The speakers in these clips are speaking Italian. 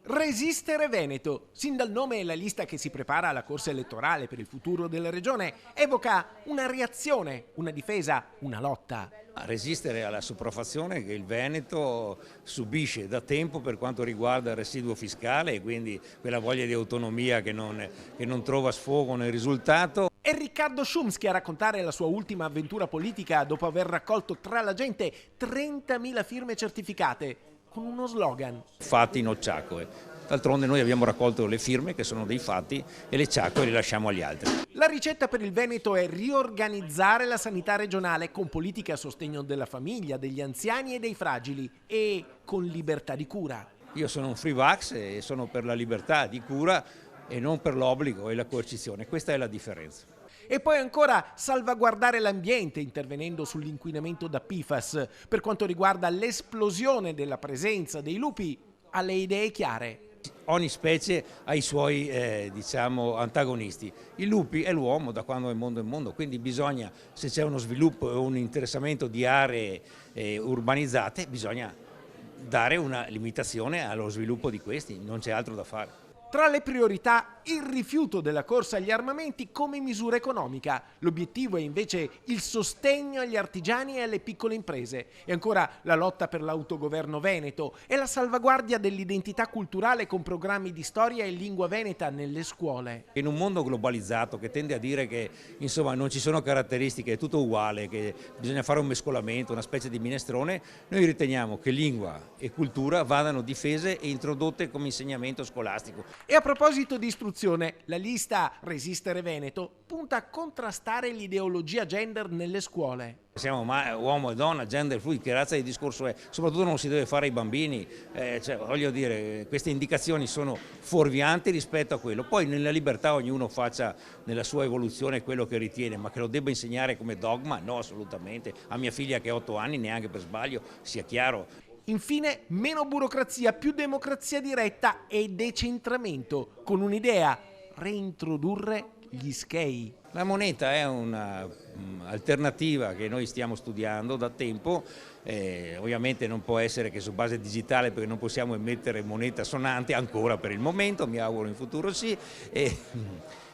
Resistere Veneto. Sin dal nome la lista che si prepara alla corsa elettorale per il futuro della regione evoca una reazione, una difesa, una lotta. A resistere alla sopraffazione che il Veneto subisce da tempo per quanto riguarda il residuo fiscale e quindi quella voglia di autonomia che non trova sfogo nel risultato. È Riccardo Szumski a raccontare la sua ultima avventura politica dopo aver raccolto tra la gente 30.000 firme certificate con uno slogan. Fatti no ciacque. D'altronde noi abbiamo raccolto le firme che sono dei fatti e le ciacque le lasciamo agli altri. La ricetta per il Veneto è riorganizzare la sanità regionale con politiche a sostegno della famiglia, degli anziani e dei fragili e con libertà di cura. Io sono un free vax e sono per la libertà di cura e non per l'obbligo e la coercizione. Questa è la differenza. E poi ancora salvaguardare l'ambiente intervenendo sull'inquinamento da PFAS. Per quanto riguarda l'esplosione della presenza dei lupi, ha le idee chiare. Ogni specie ha i suoi antagonisti. I lupi è l'uomo da quando il mondo è mondo, quindi bisogna, se c'è uno sviluppo e un interessamento di aree urbanizzate, bisogna dare una limitazione allo sviluppo di questi, non c'è altro da fare. Tra le priorità, il rifiuto della corsa agli armamenti come misura economica. L'obiettivo è invece il sostegno agli artigiani e alle piccole imprese. E ancora la lotta per l'autogoverno veneto e la salvaguardia dell'identità culturale con programmi di storia e lingua veneta nelle scuole. In un mondo globalizzato che tende a dire che insomma, non ci sono caratteristiche, è tutto uguale, che bisogna fare un mescolamento, una specie di minestrone, noi riteniamo che lingua e cultura vadano difese e introdotte come insegnamento scolastico. E a proposito di istruzione, la lista Resistere Veneto punta a contrastare l'ideologia gender nelle scuole. Siamo uomo e donna, gender fluid, che razza di discorso è? Soprattutto non si deve fare ai bambini, voglio dire, queste indicazioni sono fuorvianti rispetto a quello. Poi nella libertà ognuno faccia nella sua evoluzione quello che ritiene, ma che lo debba insegnare come dogma? No, assolutamente. A mia figlia che ha 8 anni, neanche per sbaglio, sia chiaro. Infine, meno burocrazia, più democrazia diretta e decentramento, con un'idea: reintrodurre gli SCEI. La moneta è un'alternativa che noi stiamo studiando da tempo, ovviamente non può essere che su base digitale perché non possiamo emettere moneta sonante ancora per il momento, mi auguro in futuro sì.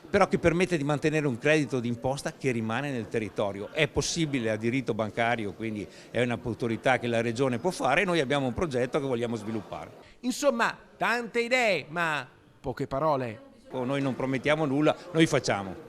Però che permette di mantenere un credito d'imposta che rimane nel territorio. È possibile a diritto bancario, quindi è un'autorità che la regione può fare e noi abbiamo un progetto che vogliamo sviluppare. Insomma, tante idee, ma poche parole. Noi non promettiamo nulla, noi facciamo.